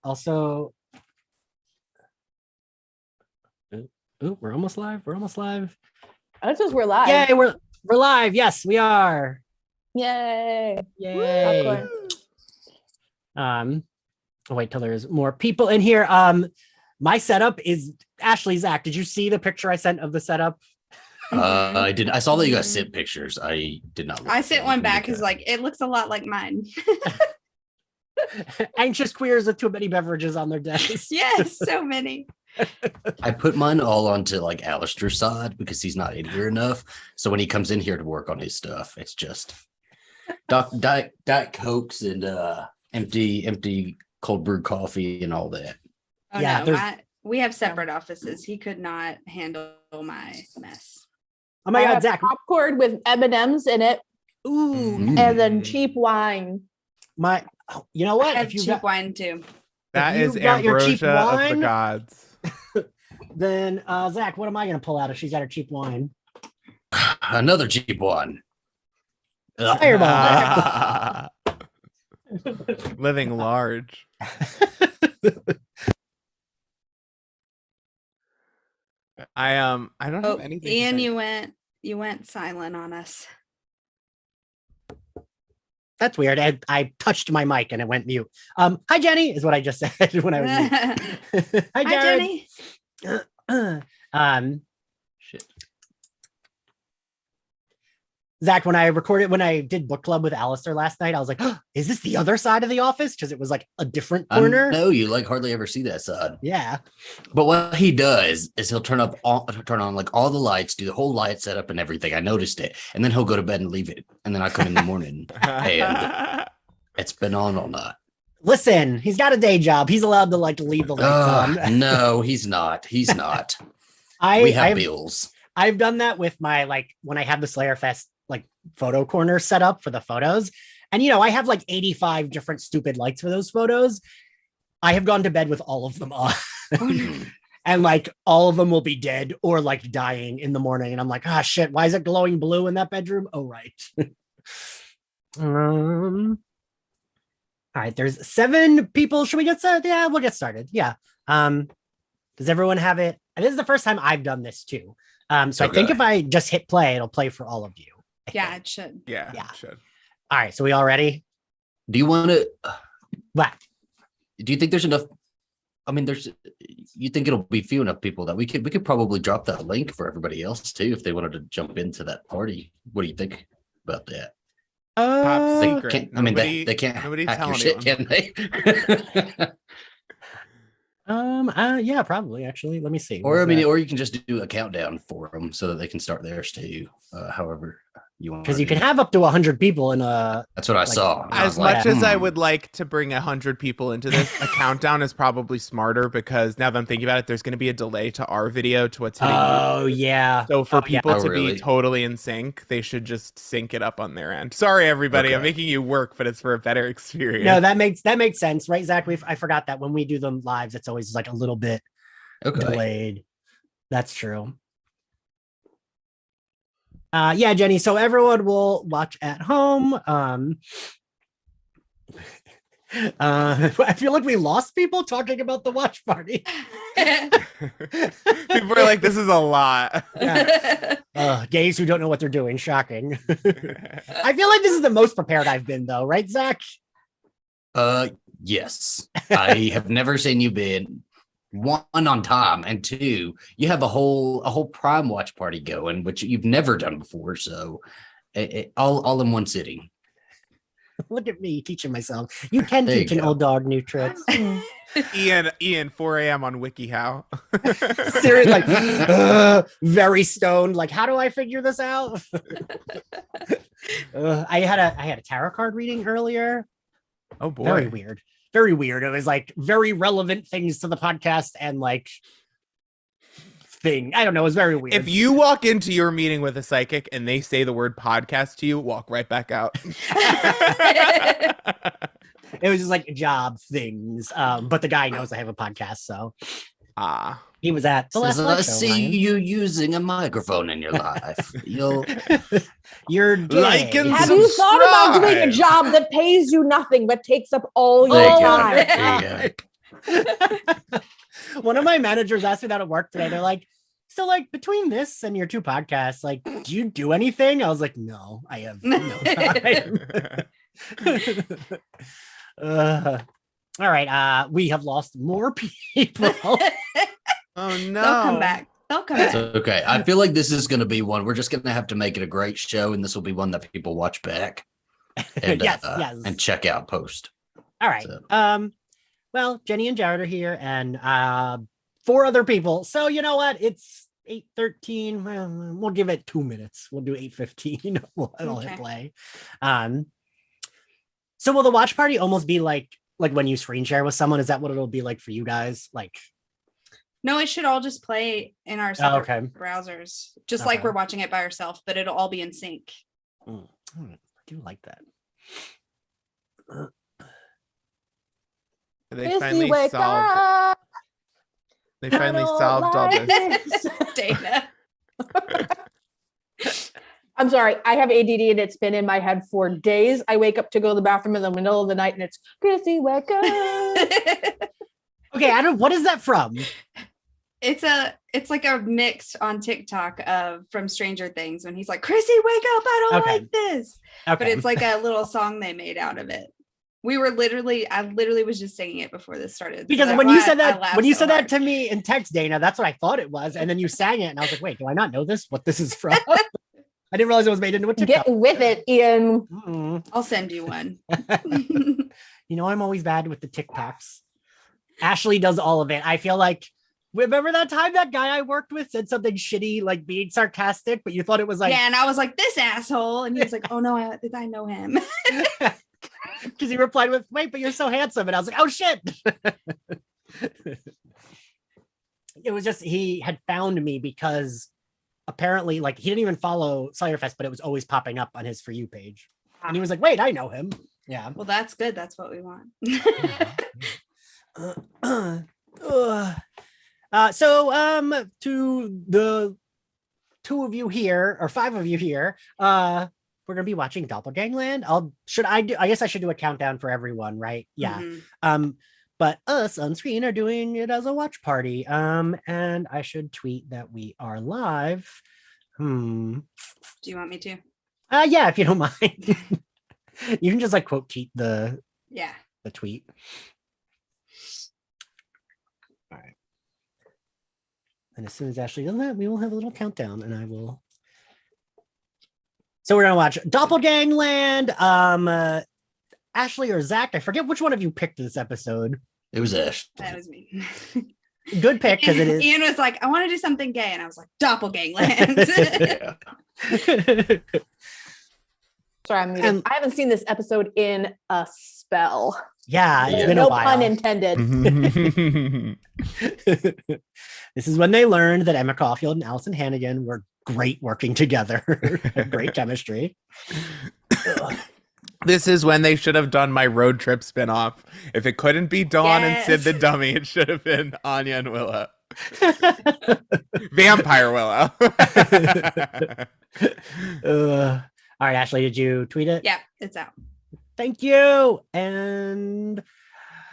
Also, ooh, we're almost live. That says we're live. Yay, we're live. Yes, we are. Yay. Yay. I'll wait till there's more people in here. My setup is Ashley. Zach, did you see the picture I sent of the setup? I did. I saw that you guys sent pictures. I did not. I sent one back. It's like, it looks a lot like mine. Anxious queers with too many beverages on their desks. Yes, so many. I put mine all onto like Alistair's side because he's not in here enough. So when he comes in here to work on his stuff, it's just Diet Cokes and empty cold brewed coffee and all that. Oh, yeah, no, we have separate offices. He could not handle my mess. Oh my God, Zach! Popcorn with M&Ms in it. Ooh, and then cheap wine. You know what? I have cheap wine too. That is ambrosia of the gods. Then Zach, what am I going to pull out if she's got her cheap wine? Another cheap one. Fireball. Living large. I don't have anything. Ian, you went silent on us. That's weird. I touched my mic and it went mute. Hi Jenny is what I just said when I was mute. Hi Jenny. Shit. Zach, when I did book club with Alistair last night, I was like, oh, is this the other side of the office? Because it was like a different corner. No, you like hardly ever see that side. Yeah. But what he does is he'll turn on like all the lights, do the whole light setup and everything. I noticed it. And then he'll go to bed and leave it. And then I come in the morning and it's been on all night. Listen, he's got a day job. He's allowed to like leave the lights on. No, he's not. He's not. We have bills. I've done that with my, like, when I have the Slayerfest like photo corner set up for the photos. And, I have like 85 different stupid lights for those photos. I have gone to bed with all of them on. And like all of them will be dead or like dying in the morning. And I'm like, shit, why is it glowing blue in that bedroom? Oh, right. All right, there's 7 people. Should we get started? Yeah, we'll get started. Yeah. Does everyone have it? And this is the first time I've done this too. So I think if I just hit play, it'll play for all of you. Yeah, it should. Yeah, it should. All right, so we all ready? Do you want to? What? Do you think there's enough? I mean, you think it'll be few enough people that we could probably drop that link for everybody else too if they wanted to jump into that party. What do you think about that? Top secret. They can't. Nobody hack tell your shit, can they? Yeah, probably actually. Let me see. Or or you can just do a countdown for them so that they can start theirs too. However you want. Because you can have up to 100 people in a. That's what I saw. As much as I would like to bring 100 people into this, a countdown is probably smarter because now that I'm thinking about it, there's going to be a delay to our video to what's hitting. Oh yeah. So for people to be totally in sync, they should just sync it up on their end. Sorry, everybody, I'm making you work, but it's for a better experience. No, that makes sense, right, Zach? I forgot that when we do them lives, it's always like a little bit delayed. That's true. Yeah, Jenny. So everyone will watch at home. I feel like we lost people talking about the watch party. People are like, this is a lot. Yeah. Gays who don't know what they're doing. Shocking. I feel like this is the most prepared I've been, though, right, Zach? Yes. I have never seen you been 1 on time, and 2, you have a whole Prime watch party going, which you've never done before. So, all in one sitting. Look at me teaching myself. You can teach an old dog new tricks. Ian, 4 a.m. on WikiHow. Seriously, like, very stoned. Like, how do I figure this out? I had a tarot card reading earlier. Oh boy, very weird. Very weird. It was like very relevant things to the podcast and like thing. I don't know. It was very weird. If you walk into your meeting with a psychic and they say the word podcast to you, walk right back out. It was just like job things. But the guy knows I have a podcast, so he was at the last show. I see you using a microphone in your life. You're like and have you thought about doing a job that pays you nothing but takes up all your time? One of my managers asked me that at work today. They're like, so like between this and your two podcasts, like, do you do anything? I was like, no, I have no time. All right. We have lost more people. Oh no. They'll come back. They'll come It's back. okay. I feel like this is going to be one. We're just going to have to make it a great show, and this will be one that people watch back and Yes. and check out post. All right. So. Well, Jenny and Jared are here, and 4 other people. So you know what? It's 8:13. Well, we'll give it 2 minutes. We'll do 8:15. I'll hit play. So will the watch party almost be like when you screen share with someone? Is that what it'll be like for you guys? Like, No, it should all just play in our separate browsers, just like we're watching it by ourselves, but it'll all be in sync. I do like that. They finally solved. They finally solved all this. Dana. I'm sorry. I have ADD and it's been in my head for days. I wake up to go to the bathroom in the middle of the night and it's Chrissy, wake up. Okay, what is that from? It's like a mix on TikTok from Stranger Things when he's like, Chrissy, wake up, I don't like this. Okay. But it's like a little song they made out of it. I literally was just singing it before this started. Because So when you said that hard. that to me in text, Dana, that's what I thought it was. And then you sang it and I was like, wait, do I not know this? What this is from? I didn't realize it was made into a TikTok. Get with it, Ian. I'll send you one. You know, I'm always bad with the TikToks. Ashley does all of it. I feel like, remember that time that guy I worked with said something shitty, like being sarcastic, but you thought it was like, yeah, and I was like, this asshole. And he was like, oh no, I know him. because he replied with, wait, but you're so handsome. And I was like, oh shit. It was just, he had found me because apparently, like, he didn't even follow Slayerfest, but it was always popping up on his For You page. And he was like, wait, I know him. Yeah. Well, that's good. That's what we want. So to the 2 of you here, or 5 of you here, we're gonna be watching Doppelgangland. I guess I should do a countdown for everyone, right? Yeah. Mm-hmm. But us on screen are doing it as a watch party. And I should tweet that we are live. Do you want me to? Yeah, if you don't mind. You can just like quote tweet the tweet. All right. And as soon as Ashley does that, we will have a little countdown and I will. So we're going to watch Doppelgangland. Ashley or Zach, I forget which one of you picked this episode. It was Ash. That was me. Good pick, because it is. Ian was like, I want to do something gay. And I was like, Doppelgangland. Sorry, I'm muted. I haven't seen this episode in a spell. Yeah, it's been no a while. pun intended. This is when they learned that Emma Caulfield and Allison Hannigan were great working together. Great chemistry. This is when they should have done my road trip spinoff. If it couldn't be Dawn and Sid the Dummy, it should have been Anya and Willow. Vampire Willow. All right, Ashley, did you tweet it? Yeah, it's out. Thank you. And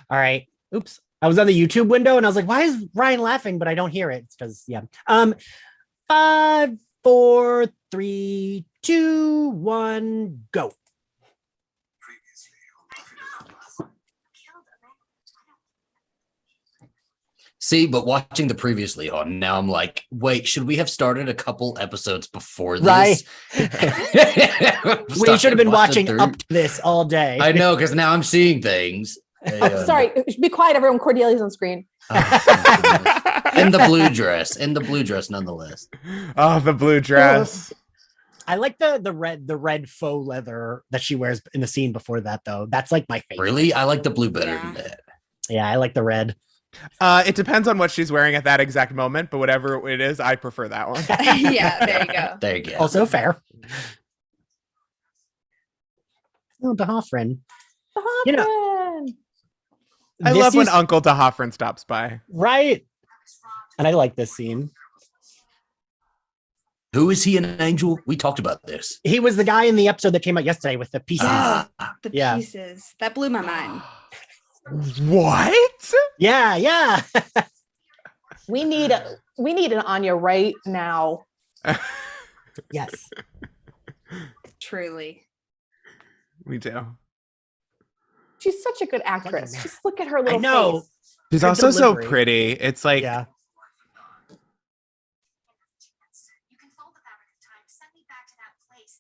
all right. Oops. I was on the YouTube window and I was like, why is Ryan laughing? But I don't hear it. It's because, yeah. 5, 4, 3, 2, 1, go. See, but watching the previously on, now I'm like, wait, should we have started a couple episodes before this? Right. We should have been watching up to this all day. I know, because now I'm seeing things. Sorry, be quiet, everyone. Cordelia's on screen. In the blue dress. In the blue dress, nonetheless. Oh, the blue dress. I like the red faux leather that she wears in the scene before that, though. That's like my favorite. Really? I like the blue better than that. Yeah, I like the red. It depends on what she's wearing at that exact moment, but whatever it is, I prefer that one. Yeah, there you go. There you go. Also fair. Oh, the Hoffren. You know, I love when Uncle DeHoffren stops by. Right. And I like this scene. Who is he, an angel? We talked about this. He was the guy in the episode that came out yesterday with the pieces. The pieces. That blew my mind. What? Yeah. We need an Anya right now. Yes. Truly. We do. She's such a good actress. man. Just look at her little I know. face. She's Her also delivery. so pretty. It's like, Yeah.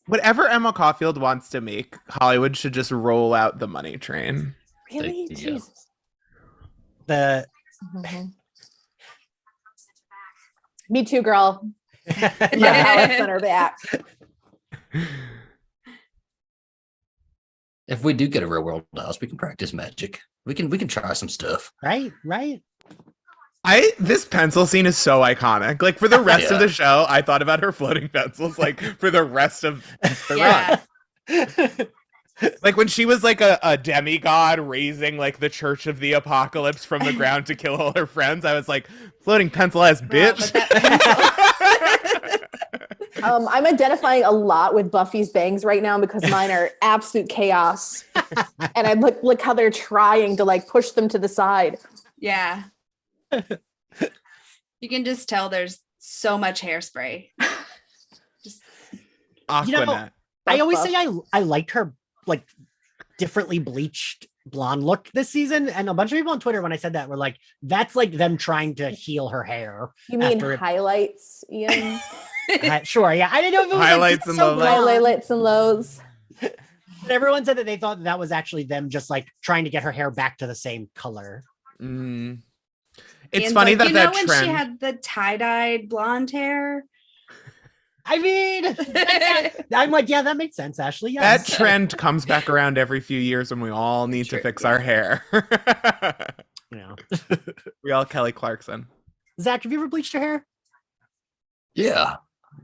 whatever Emma Caulfield wants to make, Hollywood should just roll out the money train. Really? Yeah. Jesus. The Mhm. Me too, girl. My yeah. Alice on her back. If we do get a real world house, we can practice magic. We can try some stuff. Right. This pencil scene is so iconic. Like for the rest of Yeah. the show, I thought about her floating pencils like for the rest of the run. Yeah. Like when she was like a demigod raising like the Church of the Apocalypse from the ground to kill all her friends, I was like, floating pencil ass bitch. but that I'm identifying a lot with Buffy's bangs right now because mine are absolute chaos. And I look how they're trying to like push them to the side. Yeah. You can just tell there's so much hairspray. Just Aquanet. I always Buff. say I liked her like differently bleached blonde look this season, and a bunch of people on Twitter when I said that were like, "That's like them trying to heal her hair." You mean After it- highlights, Ian? Sure, yeah. I didn't know if it was Highlights like, and so lowlights. blonde. Highlights and lows. But everyone said that they thought that was actually them just like trying to get her hair back to the same color. Mm. It's Ian's funny like, that you know that when trend. she had the tie-dyed blonde hair. I mean, I'm like, yeah, that makes sense, Ashley. That Yes. trend comes back around every few years when we all need to True, fix yeah. our hair. You know. We all Kelly Clarkson. Zach, have you ever bleached your hair? Yeah.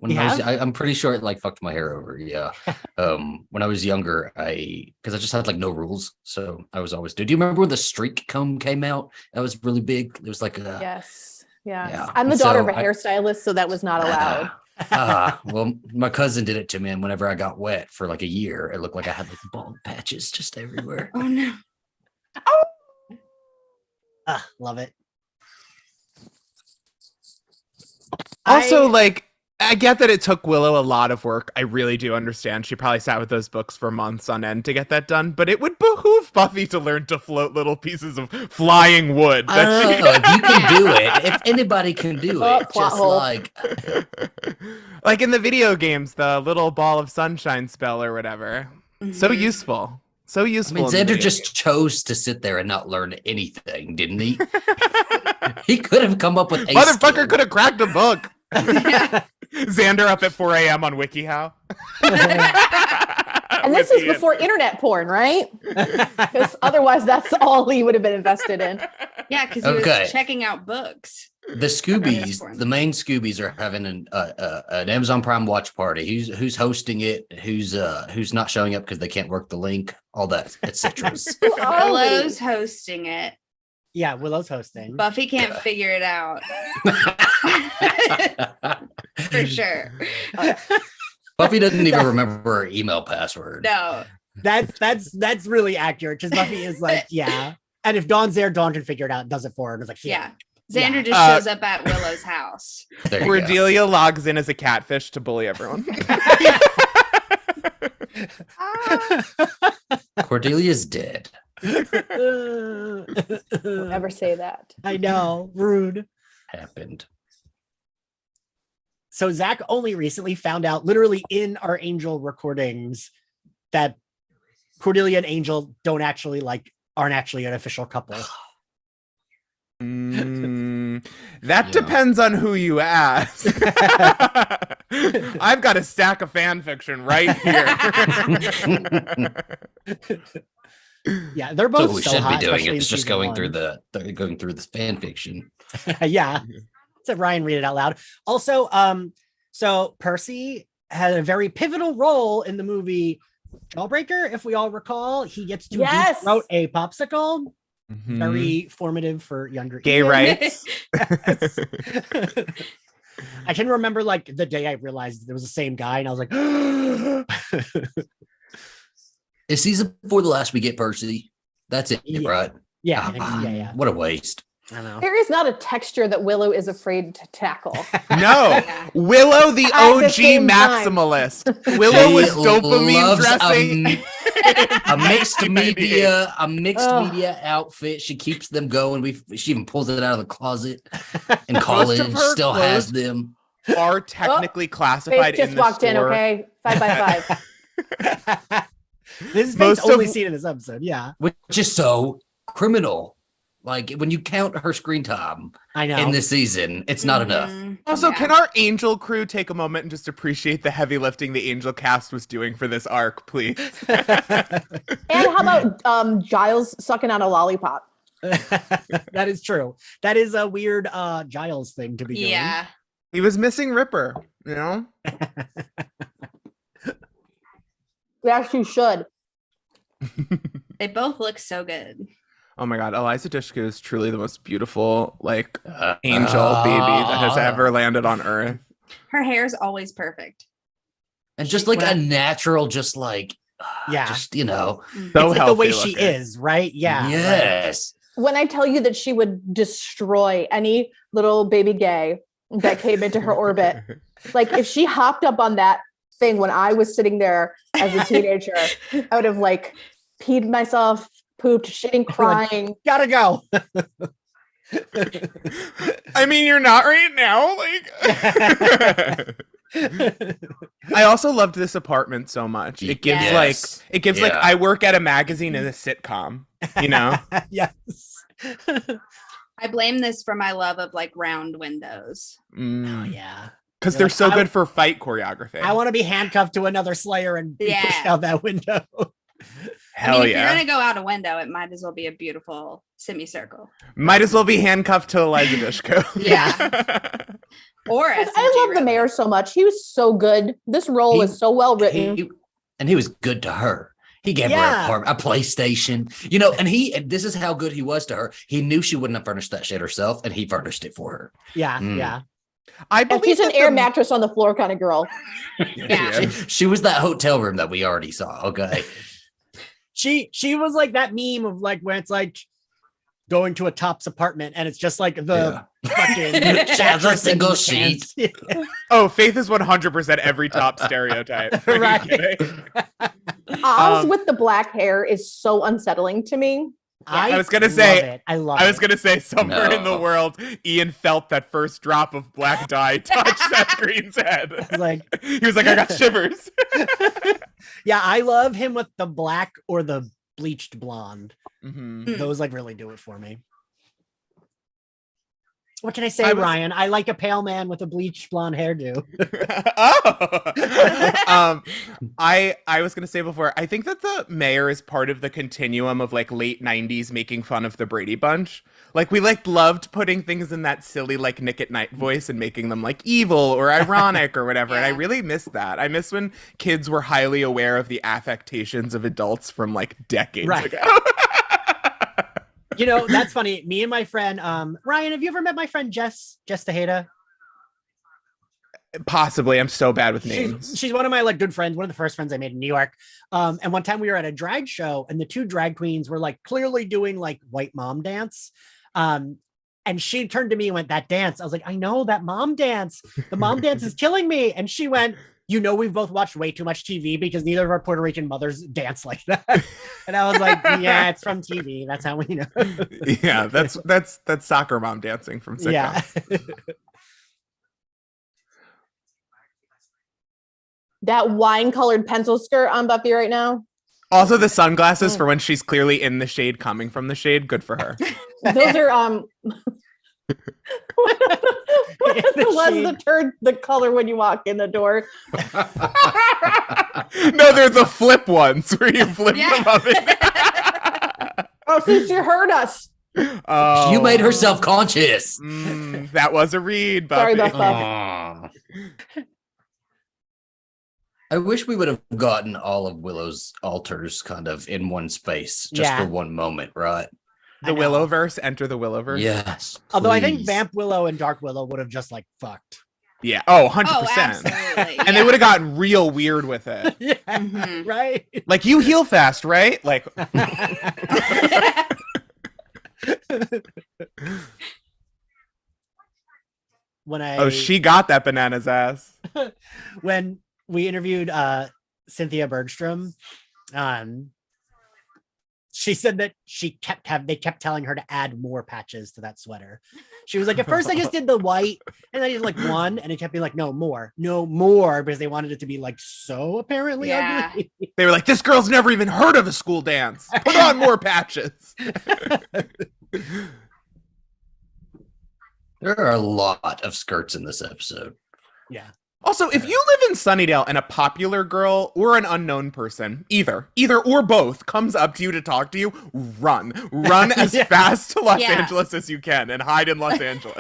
When You I was, have? I'm pretty sure it like fucked my hair over. Yeah. When I was younger, because I just had like no rules, so I was always. Do you remember when the streak comb came out? That was really big. It was like a. Yes. Yes. Yeah. I'm the daughter So of a hairstylist, so that was not allowed. Well, my cousin did it to me, and whenever I got wet for like a year, it looked like I had like bald patches just everywhere. Oh no. Love it. Also, like, I get that it took Willow a lot of work. I really do understand. She probably sat with those books for months on end to get that done, but it would behoove Buffy to learn to float little pieces of flying wood. I that don't know if you can do it. If anybody can do Oh, it, plot just hole. Like in the video games, the little ball of sunshine spell or whatever. So Mhm. useful. So I useful. mean, in the Xander video just chose to sit there and not learn anything, didn't he? He could have come up with a Motherfucker skill. could have cracked a book. Yeah. Xander up at 4 a.m. on WikiHow. And this is before internet porn, right? Because otherwise, that's all he would have been invested in. Yeah, because he Okay. was checking out books. The Scoobies, the main Scoobies are having an Amazon Prime watch party. Who's hosting it? Who's not showing up because they can't work the link? All that, etc. Who are we? Willow's hosting it. Yeah, Willow's hosting. Buffy can't figure it out for sure. Buffy doesn't even remember her email password. No. That's really accurate because Buffy is like, yeah. And if Dawn's there, Dawn can figure it out and does it for her. And it's like, Yeah. yeah. Xander just shows up at Willow's house. There you go. Cordelia logs in as a catfish to bully everyone. Cordelia's dead. Don't ever say that. I know, rude. Happened. So Zach only recently found out, literally in our Angel recordings, that Cordelia and Angel aren't actually an official couple. That Yeah. depends on who you ask. I've got a stack of fan fiction right here. Yeah, they're both So we so should hot, be doing especially it. in It's just season going one. through the fan fiction. Yeah. So Ryan read it out loud. Also, so Percy had a very pivotal role in the movie Jawbreaker, if we all recall. He gets to Yes. throat a popsicle. Mhm. Very formative for younger Gay Ian. rights. I can remember like the day I realized it was the same guy, and I was like, Is season 4 the last we get Percy? That's it, Yeah. right? Yeah, I think so. Yeah. What a waste. I don't know. There is not a texture that Willow is afraid to tackle. No, Yeah. Willow, the At the OG same time. maximalist. Willow She was dopamine loves dressing. a mixed media Ugh. media outfit. She keeps them going. She even pulls it out of the closet in Most college. of her Still has clothes them. Are technically Faith classified just in the walked store. in, okay? 5 by 5. This is Most Faith's only of- scene in this episode. Yeah, Which is so criminal. Like when you count her screen time I know. in this season, it's not enough. Mhm. Also, Yeah. can our Angel crew take a moment and just appreciate the heavy lifting the Angel cast was doing for this arc, please? And how about Giles sucking on a lollipop? That is true. That is a weird Giles thing to be doing. Yeah. He was missing Ripper, you know? Yes, you should. They both look so good. Oh my god, Eliza Dushku is truly the most beautiful, like, angel baby that has ever landed on Earth. Her hair is always perfect. And just like a natural, just like, Yeah. just, you know. So It's like the healthy way she looking. is, right? Yeah. Yes. When I tell you that she would destroy any little baby gay that came into her orbit, like if she hopped up on that thing when I was sitting there as a teenager, I would have like peed myself, pooped, shitting, crying. Gotta go. I mean, you're not right now. Like, I also loved this apartment so much. It gives Yes. like Yeah. I work at a magazine and a sitcom. You know, Yes. I blame this for my love of like round windows. Oh yeah. because You're they're like, so I- good for fight choreography. I want to be handcuffed to another Slayer and be pushed Yeah. out that window. Hell I mean, if yeah! you're gonna go out a window, it might as well be a beautiful semicircle. Might as well be handcuffed to Eliza Dushku. Yeah. Or I SMG, love the really. mayor so much. He was so good. This role was so well written. And he was good to her. He gave her Yeah. a PlayStation, and this is how good he was to her. He knew she wouldn't have furnished that shit herself, and he furnished it for her. Yeah, Mm. yeah. I And believe she's an that air the- mattress on the floor kind of girl. Yeah. She was that hotel room that we already saw. Okay. She was like that meme of like where it's like going to a Top's apartment and it's just like the fucking She has a mattress and single the sheet. pants. Oh, Faith is 100% every top stereotype. Are you Right. kidding? Oz with the black hair is so unsettling to me. I was gonna love say- it. I love I was it. gonna say somewhere in the No. world, Ian felt that first drop of black dye touch Seth Green's head. It's like, He was like, I got shivers. yeah, I love him with the black or the bleached blonde. Mhm. Mm. Those like really do it for me. What can I say, I was- Ryan? I like a pale man with a bleached blonde hairdo. Oh, I was gonna say before, I think that the mayor is part of the continuum of like late '90s making fun of the Brady Bunch. Like we like loved putting things in that silly like Nick at Night voice and making them like evil or ironic or whatever. And I Yeah. really miss that. I miss when kids were highly aware of the affectations of adults from like decades Right. ago. You know, that's funny. Me and my friend, Ryan, have you ever met my friend Jess Tejeda? Possibly, I'm so bad with names. She's one of my like good friends, one of the first friends I made in New York. And one time we were at a drag show and the two drag queens were like clearly doing like white mom dance. And she turned to me and went, "That dance." I was like, "I know that mom dance. The mom dance is killing me." And she went, "We've both watched way too much TV because neither of our Puerto Rican mothers dance like that." And I was like, "Yeah, it's from TV. That's how we know." Yeah, that's soccer mom dancing from sitcoms. Yeah. That wine-colored pencil skirt on Buffy right now. Also, the sunglasses for when she's clearly in the shade, coming from the shade. Good for her. Those are what In the was shade. the turn the color when you walk in the door? No, they're the flip ones where you flip Yeah. them up. Oh, since you heard us. Oh, You made her self-conscious. That was a read, Buffy. Sorry, Buff. Aw. I wish we would have gotten all of Willow's altars kind of in one space, just Yeah. for one moment, right? I The know. Willowverse, enter the Willowverse. Yes. Although I think please. Vamp Willow and Dark Willow would have just like fucked. Yeah. Oh, 100%. Oh, absolutely. And they would have gotten real weird with it. Yeah, Mhm. right. Like, you heal fast, right? Like, She got that bananas ass. When we interviewed Cynthia Bergstrom, she said that they kept telling her to add more patches to that sweater. She was like, at first I just did the white, and then I did like one, and it kept being like, no more, because they wanted it to be like so apparently ugly. They were like, this girl's never even heard of a school dance. Put on more patches. There are a lot of skirts in this episode. Yeah. Also, if you live in Sunnydale and a popular girl or an unknown person, either or both, comes up to you to talk to you, run as fast to Los Angeles as you can and hide in Los Angeles.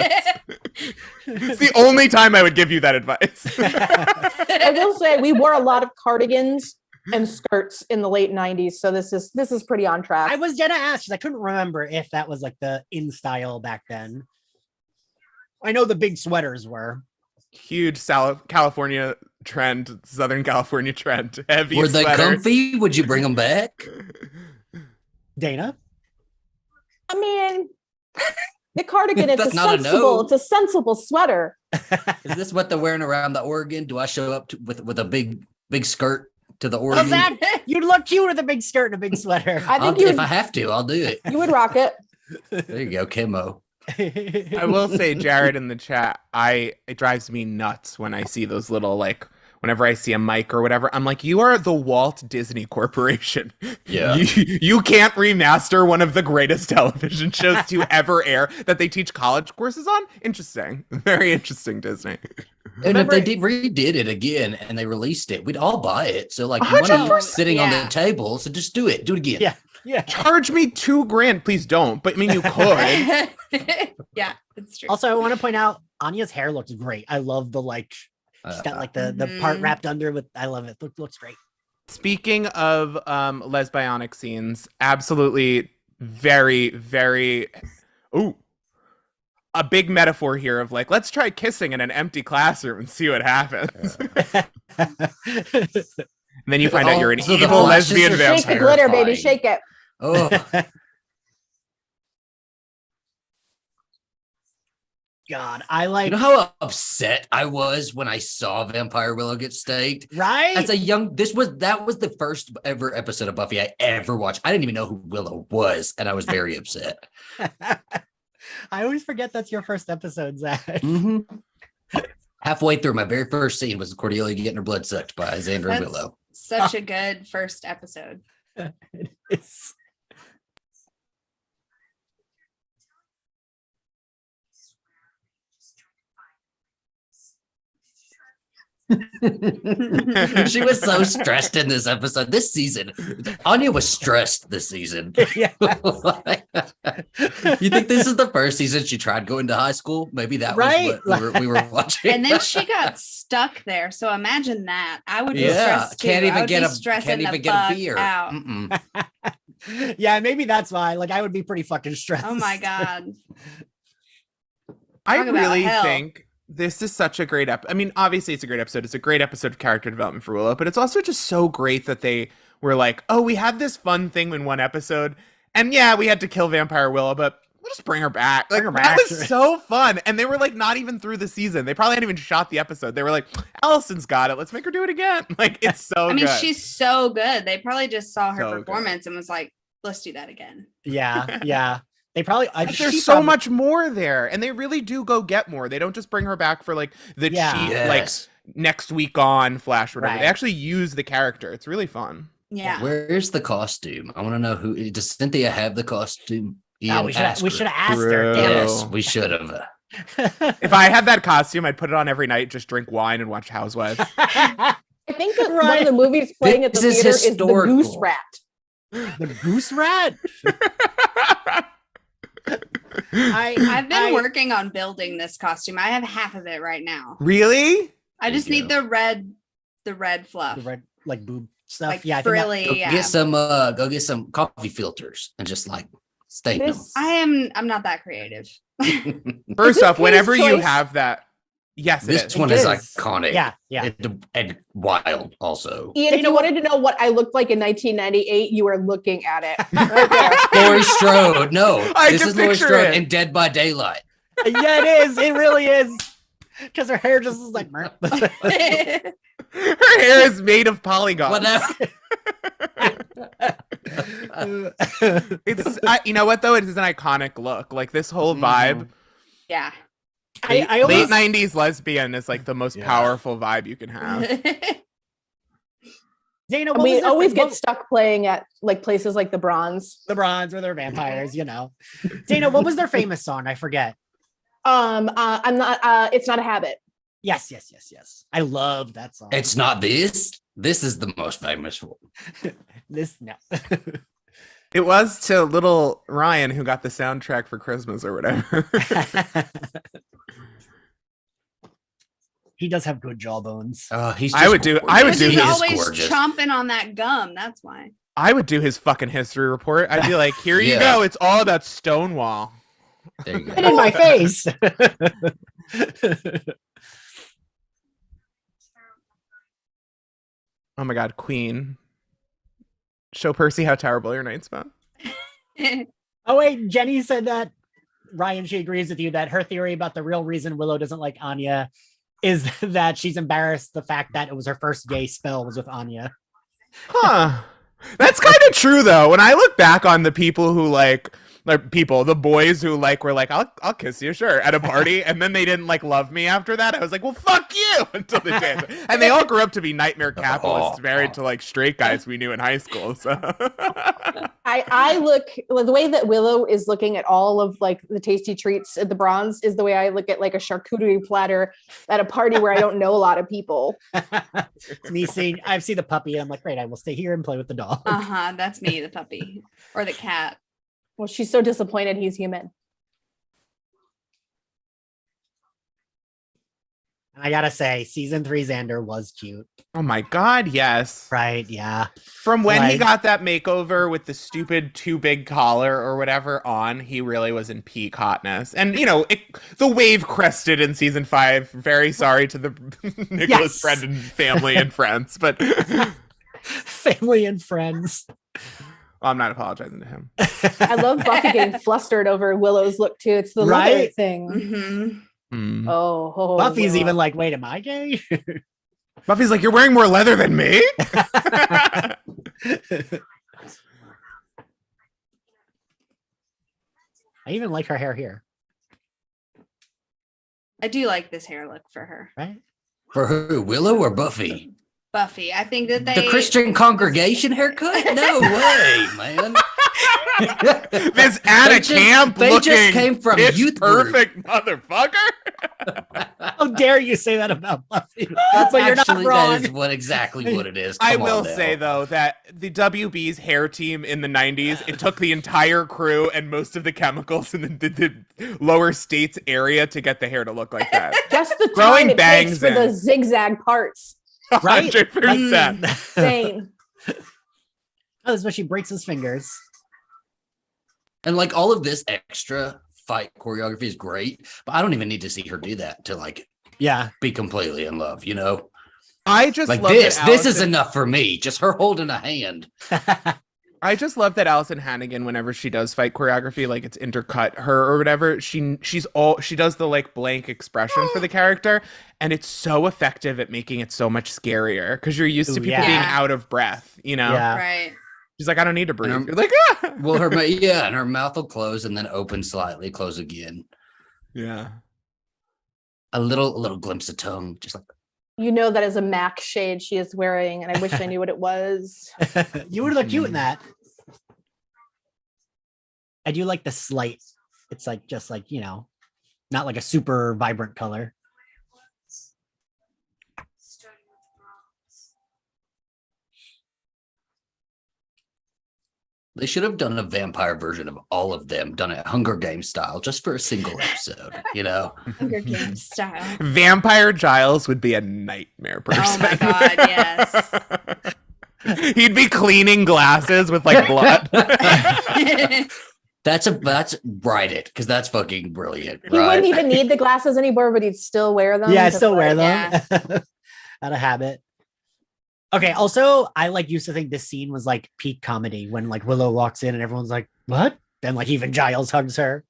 It's the only time I would give you that advice. I will say we wore a lot of cardigans and skirts in the late 90s, so this is pretty on track. I was gonna ask, because I couldn't remember if that was like the in style back then. I know the big sweaters were. Huge California trend, Southern California trend. Heavy Were they sweaters. comfy? Would you bring them back? Dana? I mean, the cardigan, That's not a no. it's a sensible sweater. Is this what they're wearing around the Oregon? Do I show up with a big skirt to the Oregon? You'd look cute with a big skirt and a big sweater. I think if I have to, I'll do it. You would rock it. There you go, Kimmo. I will say, Jared, in the chat, it drives me nuts when I see those little, like, whenever I see a mic or whatever, I'm like, you are the Walt Disney Corporation. Yeah. You can't remaster one of the greatest television shows to ever air that they teach college courses on? Interesting. Very interesting, Disney. And if they redid it again and they released it, we'd all buy it. So, like, money sitting on the table, so just do it. Do it again. Yeah. Charge me $2,000, please don't. But I mean, you could. Yeah, it's true. Also, I want to point out Anya's hair looks great. I love the she's got like the part wrapped under with. I love it. Looks great. Speaking of lesbionic scenes, absolutely very, very. Ooh. A big metaphor here of like, let's try kissing in an empty classroom and see what happens. And then you find out you're an evil lesbian vampire. Shake the glitter, baby. Shake it. Oh. God, I like. You know how upset I was when I saw Vampire Willow get staked? Right? As a young, that was the first ever episode of Buffy I ever watched. I didn't even know who Willow was, and I was very upset. I always forget that's your first episode, Zach. Mm-hmm. Halfway through, my very first scene was Cordelia getting her blood sucked by Xander and Willow. Such a good first episode. It's... She was so stressed in this episode. This season, Anya was stressed this season. Yeah. You think this is the first season she tried going to high school? Maybe that was what we were watching. And then she got stuck there. So imagine that. I would be stressed too. Can't even get a beer. Out. Yeah, maybe that's why. Like, I would be pretty fucking stressed. Oh my God. I really think this is such a great episode. I mean, obviously it's a great episode. It's a great episode of character development for Willow, but it's also just so great that they were like, oh, we had this fun thing in one episode, and yeah, we had to kill Vampire Willow, but we'll just bring her back. Like, that was so fun. And they were like, not even through the season. They probably hadn't even shot the episode. They were like, Allison's got it. Let's make her do it again. Like, it's so good. I mean, she's so good. They probably just saw her performance and was like, let's do that again. Yeah. They probably there's so much more there, and they really do go get more. They don't just bring her back for like the cheap like next week on Flash or whatever. Right. They actually use the character. It's really fun. Yeah. Where's the costume? I want to know who does Cynthia have the costume? Oh, we should have asked her. Yes, we should have. If I had that costume, I'd put it on every night, just drink wine and watch Housewives. I think that one of the movies playing at the theater is the Goose Rat. The Goose Rat? I've been working on building this costume. I have half of it right now. Really? I just need the red fluff. The red like boob stuff. Like, yeah, frilly. Go get some coffee filters and just like stain them. I'm not that creative. First off, whenever you have that Yes, This it one It is is. iconic. Yeah. And wild also. Ian, if you wanted to know what I looked like in 1998, you were looking at it. Right there. Laurie Strode. No, I this can is Laurie picture Strode it. in Dead by Daylight. Yeah, it is. It really is. Because her hair just is like. Her hair is made of polygons. Whatever. It's you know what though? It is an iconic look. Like this whole vibe. Yeah. I Late almost, 90s lesbian is like the most powerful vibe you can have. Dana, And what we was always what- get stuck playing at like places like the Bronze. the bronze where they're vampires, you know. Dana, what was their famous song? I forget. I'm not. It's not a habit. Yes. I love that song. It's not this. This is the most famous one. This no. It was to little Ryan who got the soundtrack for Christmas or whatever. He does have good jawbones. He's I would do He's his always gorgeous. chomping on that gum. That's why. I would do his fucking history report. I'd be like, here you Yeah. go. It's all about Stonewall. There you Get go. in my face. Oh my god, Queen. Show Percy how terrible your night's been. Oh wait, Jenny said that. Ryan, she agrees with you that her theory about the real reason Willow doesn't like Anya is that she's embarrassed the fact that it was her first gay spell was with Anya. Huh. That's kind of true though. When I look back on the people who the boys who were like, I'll kiss you, sure, at a party, and then they didn't love me after that. I was like, well, fuck you until the day. And they all grew up to be nightmare capitalists, married to straight guys we knew in high school. So I look the way that Willow is looking at all of the tasty treats at the Bronze is the way I look at a charcuterie platter at a party where I don't know a lot of people. It's me seeing, I've seen the puppy, and I'm like, great, I will stay here and play with the dog. That's me, the puppy or the cat. Well, she's so disappointed he's human. I gotta say, season 3 Xander was cute. oh my god, yes. Right? Yeah. From when he Like- got that makeover with the stupid too big collar or whatever on, he really was in peak hotness. And the wave crested in season 5. Very sorry to the Nicholas Yes. Brendan family and friends, but Family and friends. I'm not apologizing to him. I love Buffy getting flustered over Willow's look too. It's the leather Right? thing. Mm-hmm. Mm. Oh, Buffy's Willow. even like, wait, am I gay? Buffy's like, you're wearing more leather than me? I even like her hair here, I do like this hair look for her. right? For who? Willow or Buffy? Buffy. I think that they The Christian congregation haircut? No way, man. This at They a just- camp they looking just came from pitch youth group. perfect motherfucker. How dare you say that about Buffy? That's But you're not actually wrong. that is exactly what it is. I Come will on now. say though that the WB's hair team in the 90s, it took the entire crew and most of the chemicals in the lower states area to get the hair to look like that. Just the Growing time it bangs takes for in. the zigzag parts. Right? 100%. Same. Oh, this is when she breaks his fingers. And all of this extra fight choreography is great, but I don't even need to see her do that to Yeah. be completely in love, you know? I just love This that this is Allison- enough for me. Just her holding a hand. I just love that Allison Hannigan, whenever she does fight choreography, it's intercut her or whatever, she does the blank expression for the character, and it's so effective at making it so much scarier because you're used to Ooh, people yeah. being out of breath, Yeah. right. She's like, I don't need to breathe. And You're like, ah! Well, and her mouth will close and then open slightly, close again. Yeah. A little glimpse of tongue, just like You know that is a MAC shade she is wearing, and I wish I knew what it was. You would look cute in that. I do like the slight. It's just not like a super vibrant color. they should have done a vampire version of all of them, done it Hunger Games style, just for a single episode, you know? Hunger Games style. Vampire Giles would be a nightmare person. Oh my god, yes. He'd be cleaning glasses with blood. That's write it, because that's fucking brilliant. He wouldn't even need the glasses anymore, but he'd still wear them. Yeah, I still wear them. Yeah. Out of habit. Okay, also, I used to think this scene was like peak comedy when like Willow walks in and everyone's like, what? Then like even Giles hugs her.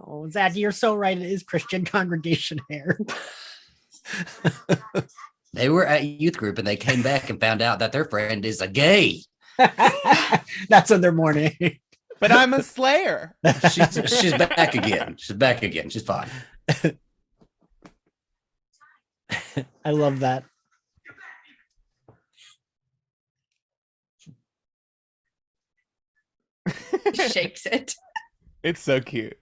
Oh, Zadie, you're so right. It is Christian congregation hair. They were at youth group and they came back and found out that their friend is a gay. That's in their morning. But I'm a Slayer. She's back again. She's back again. She's fine. I love that. Shakes it. It's so cute.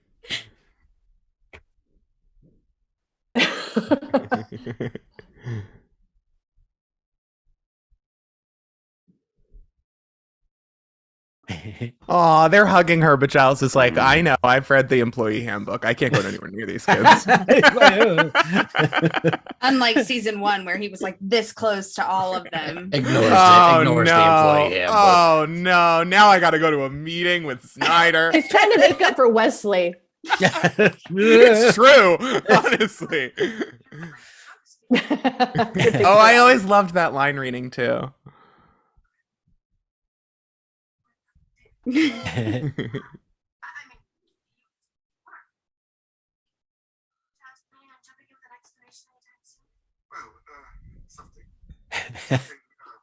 Oh, they're hugging her, but Giles is like, I know, I've read the employee handbook. I can't go anywhere near these kids. Unlike season 1, where he was like this close to all of them. Ignores the employee handbook. Oh no, now I gotta go to a meeting with Snyder. He's trying to make up for Wesley. It's true, honestly. Oh, I always loved that line reading too.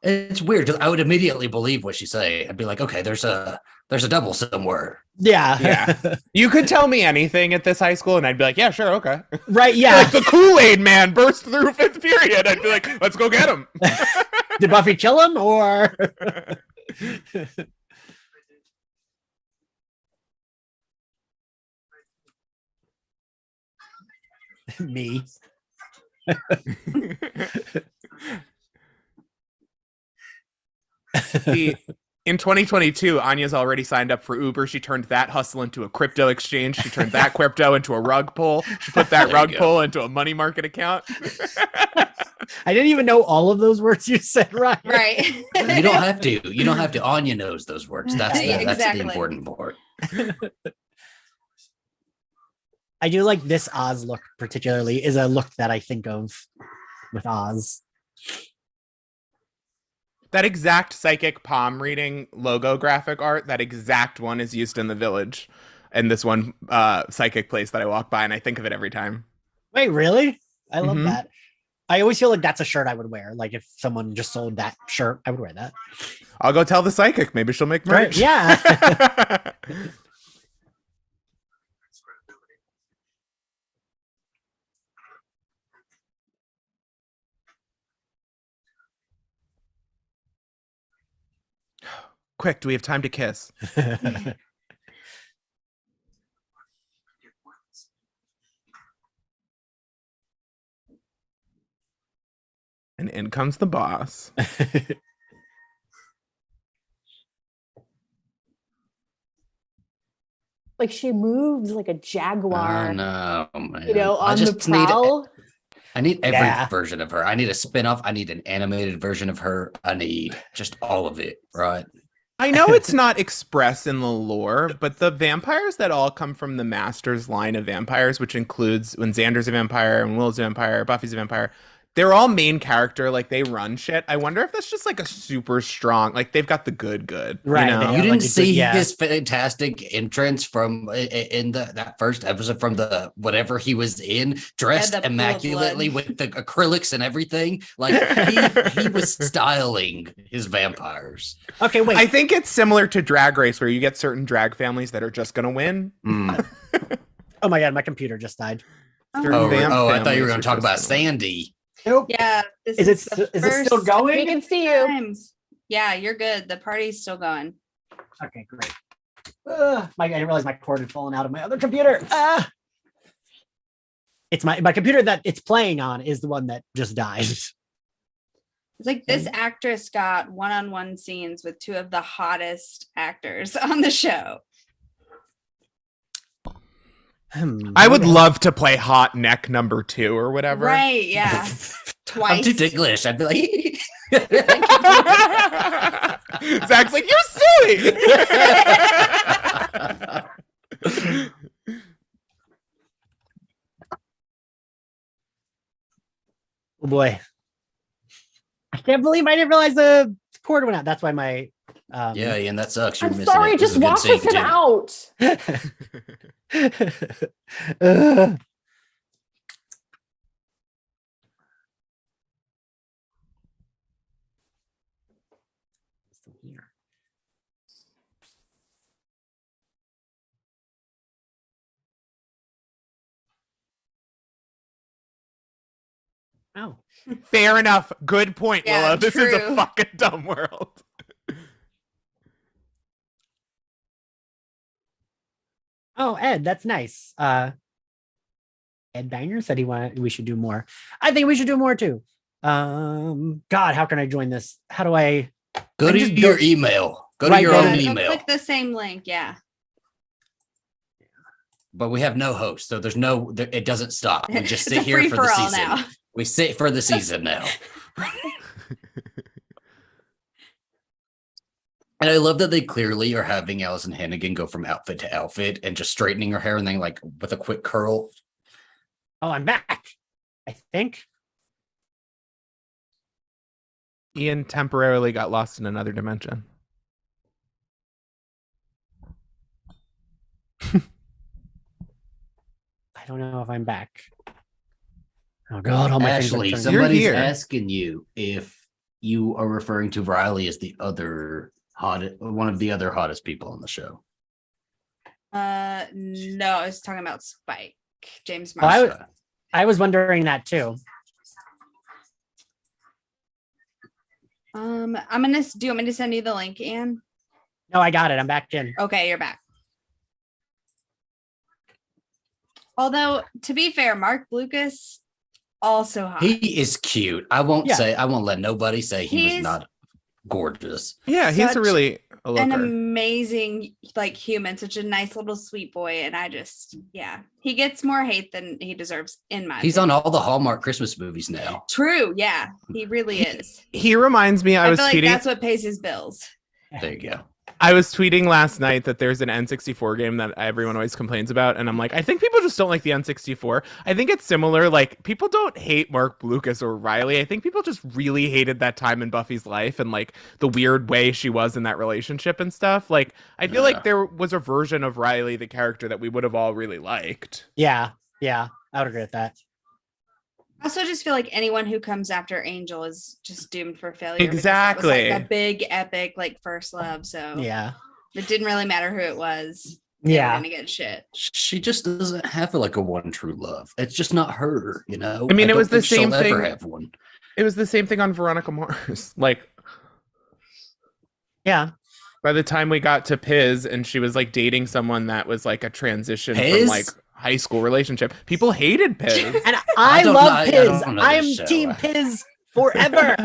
It's weird because I would immediately believe what she's saying. I'd be like, okay, there's a double somewhere. Yeah. You could tell me anything at this high school, and I'd be like, yeah, sure, okay. Right, yeah. Like the Kool-Aid man burst through 5th period. I'd be like, let's go get him. Did Buffy kill him or me? In 2022, Anya's already signed up for Uber. She turned that hustle into a crypto exchange. She turned that crypto into a rug pull. She put that rug pull into a money market account. I didn't even know all of those words you said, Ryan. Right. You don't have to. You don't have to. Anya knows those words. That's Exactly. the important part. I do like this Oz look particularly is a look that I think of with Oz. That exact psychic palm reading logo graphic art, that exact one is used in the village. And this one psychic place that I walk by, and I think of it every time. Wait, really? I love that. I always feel like that's a shirt I would wear. Like if someone just sold that shirt, I would wear that. I'll go tell the psychic. Maybe she'll make merch. Right, yeah. Quick, do we have time to kiss? And in comes the boss. Like she moves like a jaguar. No, man. You know, on the prowl. I need every version of her. I need a spinoff. I need an animated version of her. I need just all of it, right? I know it's not expressed in the lore, but the vampires that all come from the Master's line of vampires, which includes when Xander's a vampire and Will's a vampire, Buffy's a vampire, they're all main character, like they run shit. I wonder if that's just like a super strong, like they've got the good. Right. You know? You didn't see his fantastic entrance from in that first episode from the whatever he was in, dressed immaculately with the acrylics and everything. Like he was styling his vampires. Okay, wait. I think it's similar to Drag Race, where you get certain drag families that are just gonna win. Oh my god, my computer just died. I thought you were going to talk about Sandy. Nope. Yeah. Is it still going? We can see you. Yeah, you're good. The party's still going. Okay, great. I didn't realize my cord had fallen out of my other computer. It's my computer that it's playing on is the one that just died. It's like this actress got one-on-one scenes with two of the hottest actors on the show. I would love to play hot neck number 2 or whatever. Right, yeah. twice. I'm too ticklish. I'd be like, Zach's like, you're silly. Oh boy. I can't believe I didn't realize the cord went out. That's why my yeah, Ian, that sucks. You're I'm missing sorry, it. it just washes him out. Here. Oh. Fair enough. Good point, Yeah, Willow. This is a true. fucking dumb world. Oh, Ed, that's nice. Ed Banger said we should do more. I think we should do more too. God, how can I join this? How do I Go to your email. Go to your own Go email. click the same link. Yeah. But we have no host, so it doesn't stop. We just It's sit a here for the free-for-all season. now. We sit for the season now. And I love that they clearly are having Allison Hannigan go from outfit to outfit and just straightening her hair and then like with a quick curl. Oh, I'm back. I think. Ian temporarily got lost in another dimension. I don't know if I'm back. Oh God, all my Ashley, things are turned somebody's here. asking you if you are referring to Riley as one of the other hottest people on the show. No, I was talking about Spike. James Oh, I Marsden. I was wondering that too. I'm gonna. Do you want me to send you the link, Anne? No, I got it. I'm back in. Okay, you're back. Although, to be fair, Mark Lucas also hot. He is cute. I won't Yeah. let nobody say he was He's- not gorgeous. Yeah, he's Such a really a An looker. amazing human, such a nice little sweet boy, and he gets more hate than he deserves in my He's on opinion. all the Hallmark Christmas movies now. True, yeah, he really is. He reminds me. I was feel like tweeting. that's what pays his bills. There you go. I was tweeting last night that there's an N64 game that everyone always complains about, and I'm like, I think people just don't like the N64. I think it's similar. Like, people don't hate Mark Lucas or Riley. I think people just really hated that time in Buffy's life and like the weird way she was in that relationship and stuff. Like, I feel like there was a version of Riley, the character, that we would have all really liked. Yeah, I would agree with that. I also just feel like anyone who comes after Angel is just doomed for failure. because Exactly. It was like a big epic first love, so Yeah, it didn't really matter who it was. They were yeah. gonna get shit. She just doesn't have a one true love. It's just not her, you know. I mean, it don't was the think she'll same ever thing- have one. It was the same thing on Veronica Mars. Like, Yeah. by the time we got to Piz and she was like dating someone that was like a transition from Piz? like high school relationship, people hated Piz. And I don't love know- I Piz. don't know I'm this show. Team Piz forever.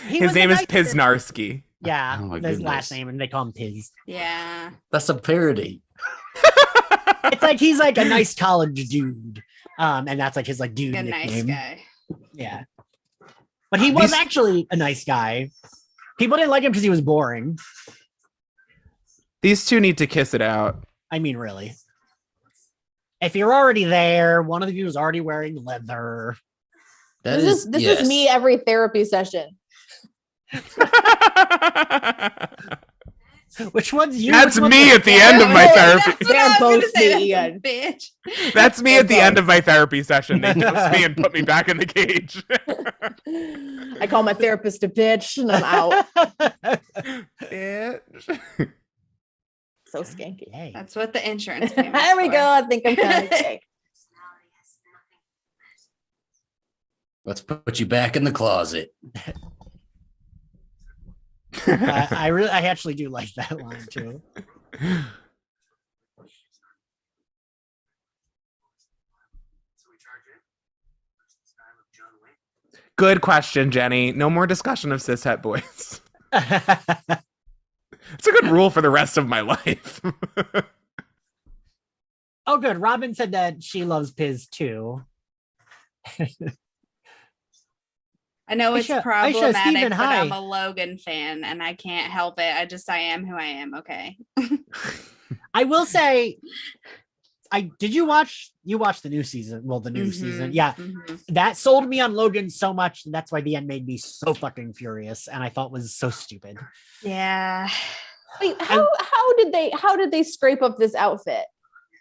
He His was a name is nice- Piznarski. Yeah, Oh my his last goodness. name, and they call him Piz. Yeah. That's a parody. It's like he's like a nice college dude, and that's like his dude A nickname. nice guy. Yeah, but he was actually a nice guy. People didn't like him because he was boring. These two need to kiss it out. I mean, really. If you're already there, one of you is already wearing leather. This is me every therapy session. Which one's you? That's Which one's me at the end of my therapy. That's what They're I was gonna both say, me, that's a Ian. bitch. That's me at the end of my therapy session. They toast me and put me back in the cage. I call my therapist a bitch and I'm out. Bitch. So skanky. Hey. That's what the insurance payment. There we go. I think I'm kind of okay. Let's put you back in the closet. I actually do like that line too. Good question, Jenny. No more discussion of cishet boys. It's a good rule for the rest of my life. Oh, good. Robin said that she loves Piz too. I know it's Aisha, problematic, Steven, but hi. I'm a Logan fan and I can't help it. I am who I am. Okay. I will say, you watch the new season? Well, the new season. Yeah. That sold me on Logan so much. And that's why the end made me so fucking furious. And I thought was so stupid. Yeah. Wait, how did they scrape up this outfit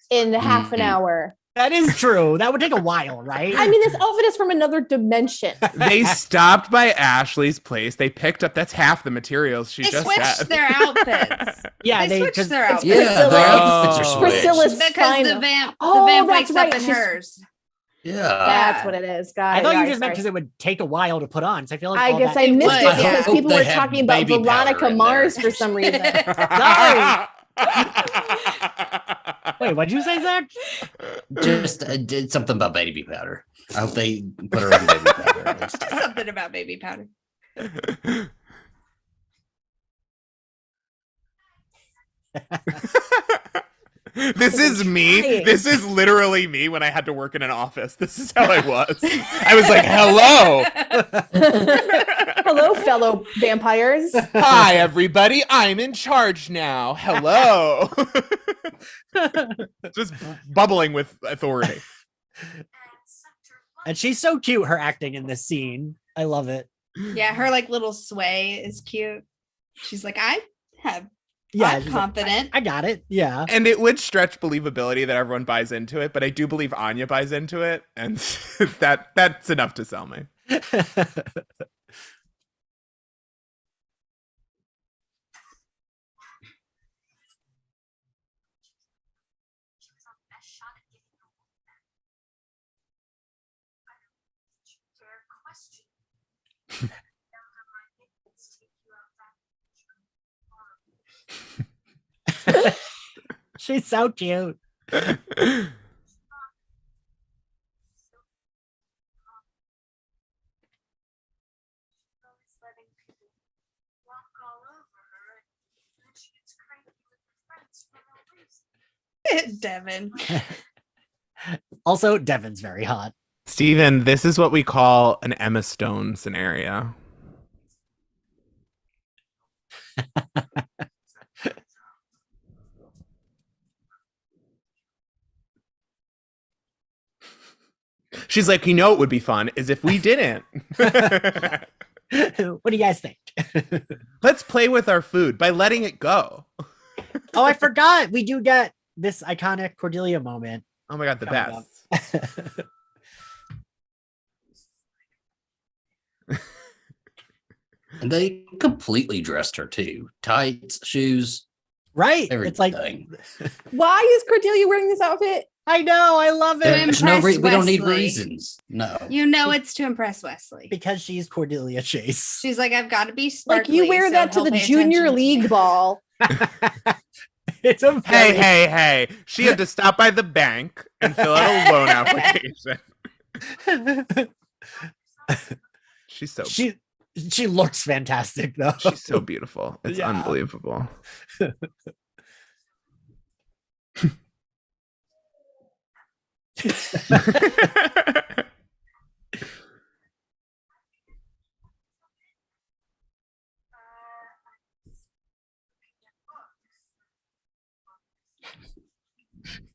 in half an hour? That is true. That would take a while, right? I mean, this outfit is from another dimension. They stopped by Ashley's place. They picked up, that's half the materials she just switched said. their outfits. Yeah, they switched their outfits. Yeah, their outfits are switched. Priscilla's because the final. vamp That's wakes right. up in hers. Yeah. That's what it is. I thought you just meant because it would take a while to put on. So I feel like I guess I missed it because hope people they were have talking about baby powder Veronica in Mars there. for some reason. Sorry. Wait, what'd you say, Zach? Just did something about baby powder. I hope they put her on baby powder at least. Just something about baby powder. This is me. This is literally me when I had to work in an office. This is how I was. I was like, hello. Hello, fellow vampires. Hi, everybody. I'm in charge now. Hello. Just bubbling with authority. And she's so cute, her acting in this scene. I love it. Yeah, her like little sway is cute. She's like, I'm She's confident. Like, I got it. Yeah. And it would stretch believability that everyone buys into it, but I do believe Anya buys into it, and that's enough to sell me. She's so cute. Devin. Also, Devin's very hot. Steven, this is what we call an Emma Stone scenario. She's like, it would be fun is if we didn't. What do you guys think? Let's play with our food by letting it go. Oh, I forgot. We do get this iconic Cordelia moment. Oh my God, the best. And they completely dressed her too. Tights, shoes. Right. Everything. It's like, Why is Cordelia wearing this outfit? I know. I love it. There's no we don't need Wesley. reasons. No. It's to impress Wesley. Because she's Cordelia Chase. She's like, I've got to be sparkly. Like you wear that to the junior league ball. It's a very... Hey. She had to stop by the bank and fill out a loan application. She's so She looks fantastic though. She's so beautiful. It's unbelievable.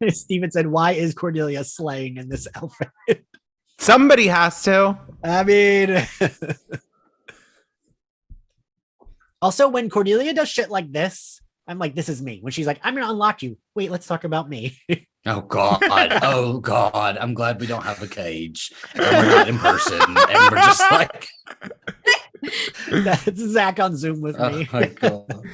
Steven said, why is Cordelia slaying in this outfit? Somebody has to. I mean, also when Cordelia does shit like this, I'm like, this is me. When she's like, I'm gonna unlock you. Wait, let's talk about me. Oh God. Oh God. I'm glad we don't have a cage. And we're not in person. And we're just like That's Zach on Zoom with me. Oh my God.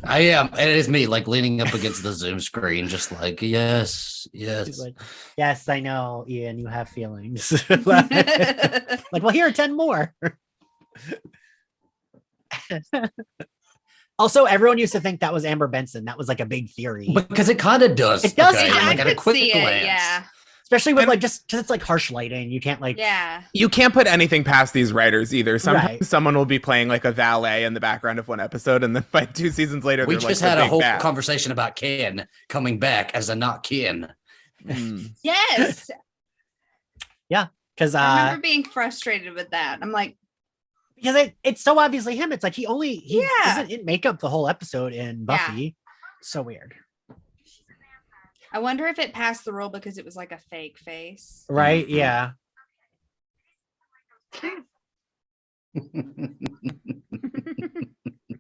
I am. It is me, like leaning up against the Zoom screen, just like, yes. She's like, yes, I know, Ian, you have feelings. Like, well, here are 10 more. Also, everyone used to think that was Amber Benson. That was like a big theory. Because it kind of does. It does. Okay? I Like at a could quick see glance. it, yeah. Especially with like just because it's like harsh lighting. You can't like You can't put anything past these writers either. Sometimes Right. someone will be playing like a valet in the background of one episode, and then by 2 seasons later, We they're just like had the a big whole bad. conversation about Ken coming back as a not Ken. Mm. Yes. Because I remember being frustrated with that. I'm like, because it's so obviously him. It's like he Yeah. isn't in makeup the whole episode in Buffy. So weird. I wonder if it passed the rule because it was like a fake face. Right? Yeah.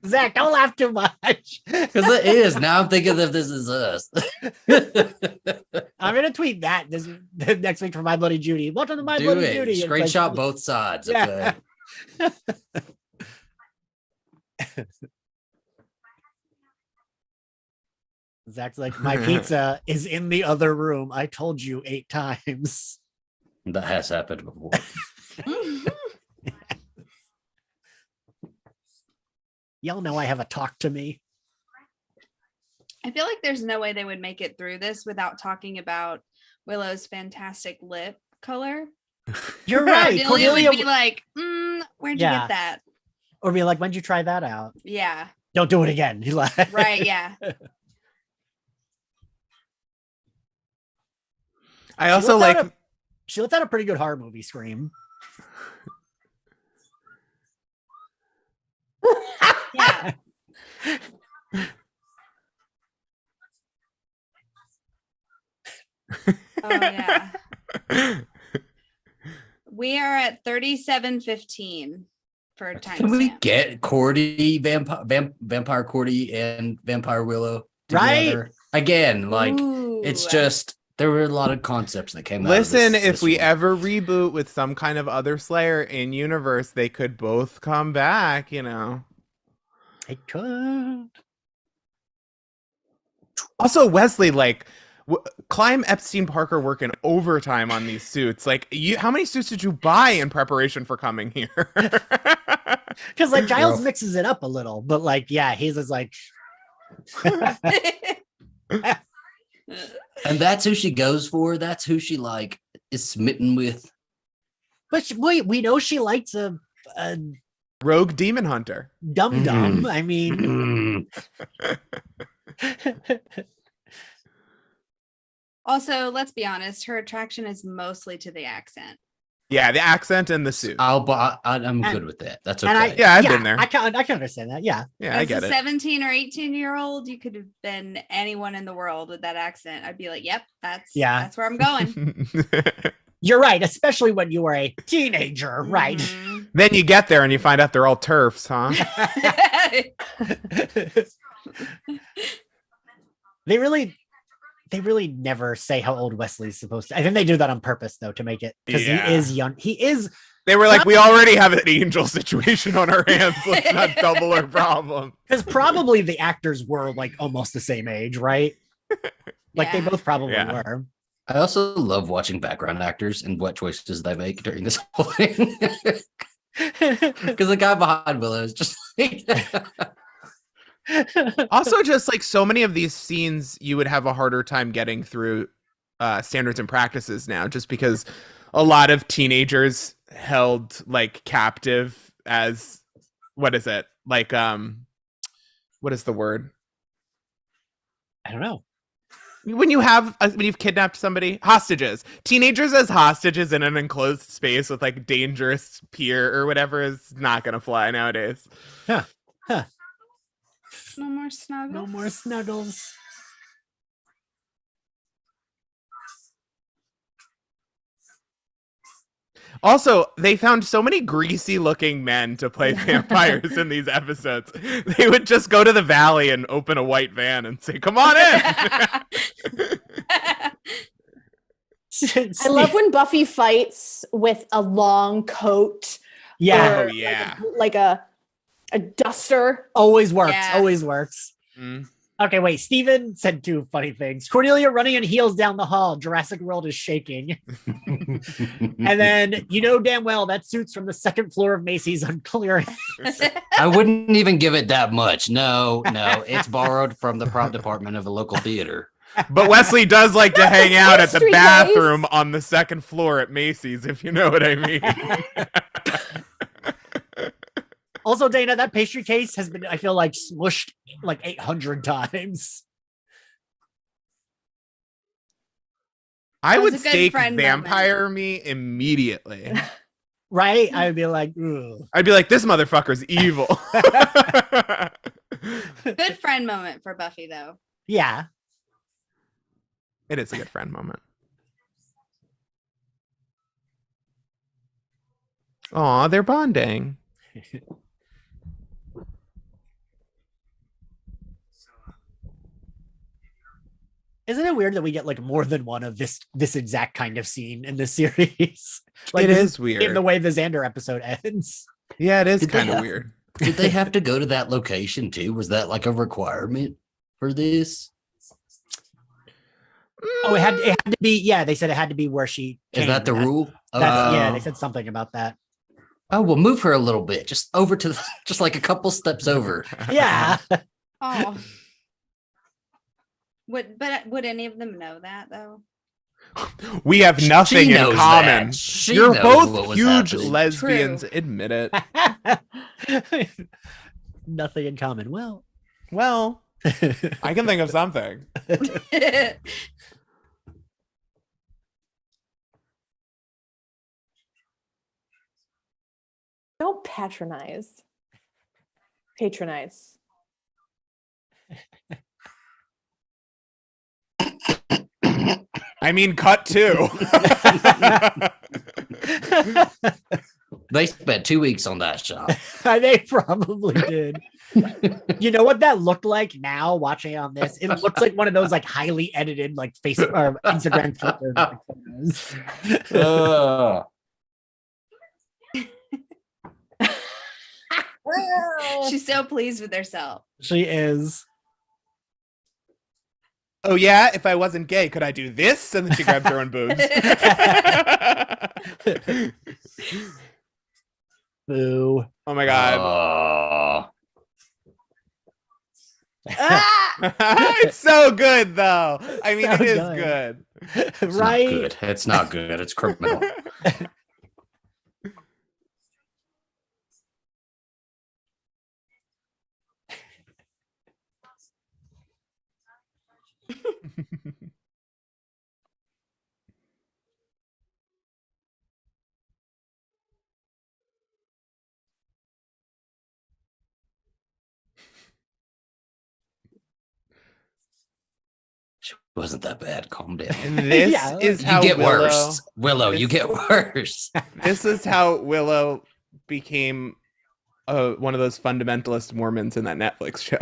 Zach, don't laugh too much. Because it is. Now I'm thinking if this is us. I'm gonna tweet that this next week for My Bloody Judy. Welcome to My Do Bloody it. Judy. It's Screenshot like- both sides. Yeah. Okay. Zach's like, my pizza is in the other room. I told you 8 times. That has happened before. Y'all know I have a talk to me. I feel like there's no way they would make it through this without talking about Willow's fantastic lip color. You're right. Cordelia would be like, where'd you Yeah. get that? Or be like, when'd you try that out? Yeah. Don't do it again. He like, Right. Yeah. I also like. She lets out a pretty good horror movie scream. Yeah. Oh yeah. We are at 37:15 for time. Can we get Cordy, Vampire Cordy, and Vampire Willow together? Right? Again, like it's just there were a lot of concepts that came out. Listen, of this, if this we one. ever reboot with some kind of other Slayer in universe, they could both come back, you know. I could. Also, Wesley, like, climb Epstein Parker working overtime on these suits. Like, how many suits did you buy in preparation for coming here? Because like Giles mixes it up a little, but like, yeah, he's just like, and that's who she goes for. That's who she like is smitten with. but we know she likes a Rogue Demon Hunter. dum dum. I mean, Also, let's be honest, her attraction is mostly to the accent. Yeah, the accent and the suit. I'm good with that. That's and okay. Yeah, I've been there. I can understand that. Yeah. Yeah, I As get a it. 17 or 18-year-old, you could have been anyone in the world with that accent. I'd be like, yep, that's where I'm going. You're right, especially when you were a teenager, right? Mhm. Then you get there and you find out they're all turfs, huh? They really never say how old Wesley's supposed to. I think they do that on purpose though, to make it because Yeah. he is young. He is They were like, we already have an angel situation on our hands. Let's not double our problem. because probably the actors were like almost the same age, right? Like they Yeah. both probably Yeah. were. I also love watching background actors and what choices they make during this whole thing. Because the guy behind Willow is just like Also, just like so many of these scenes, you would have a harder time getting through standards and practices now, just because a lot of teenagers held like captive as what is it? Like what is the word? I don't know. When you've kidnapped somebody, hostages, teenagers as hostages in an enclosed space with like dangerous peer or whatever is not gonna fly nowadays. Huh. No more snuggles. No more snuggles. Also, they found so many greasy looking men to play vampires in these episodes. They would just go to the valley and open a white van and say, "Come on in." I love when Buffy fights with a long coat. Yeah, or Oh, yeah. like a duster. always works. Yeah. Always works. Mm. Okay, wait. Steven said 2 funny things. Cordelia running in heels down the hall. Jurassic World is shaking. And then you know damn well that suit's from the 2nd floor of Macy's on clearance. I wouldn't even give it that much. No, it's borrowed from the prop department of a local theater. But Wesley does like to hang out at the Pastry bathroom on the 2nd floor at Macy's, if you know what I mean. Also, Dana, that pastry case has been, I feel like, smushed like 800 times. I That was would a good stake friend vampire me immediately. Right? I would be like, ooh. I'd be like, this motherfucker's evil. Good friend moment for Buffy, though. Yeah. It is a good friend moment. Aw, they're bonding. Isn't it weird that we get like more than one of this exact kind of scene in this series? Like It this is weird. in the way the Xander episode ends. Yeah, it is Did they kind of have- weird. Did they have to go to that location too? Was that like a requirement for this? Oh, it had to be. Yeah, they said it had to be where she. Is that the rule? Yeah, they said something about that. Oh, well, move her a little bit, just over to just like a couple steps over. Yeah. Oh. Would any of them know that though? We have nothing She in knows common. that. She You're knows what both was huge happening. lesbians. True. Admit it. Nothing in common. Well, Well, I can think of something. Don't patronize. Patronize. I mean, cut two. They spent 2 weeks on that shot. they probably did. You know what that looked like now watching on this? It looks like one of those like highly edited like Facebook or Instagram photos. She's so pleased with herself. She is. Oh yeah, if I wasn't gay, could I do this? And then she grabs her own boobs. Boo. Oh my god. It's so good though. I mean, So it is good. good. It's Right? not good. It's not good. It's criminal. She wasn't that bad. Calm down. And this Yeah, is You how get Willow, worse. Willow, you get worse. This is how Willow became one of those fundamentalist Mormons in that Netflix show.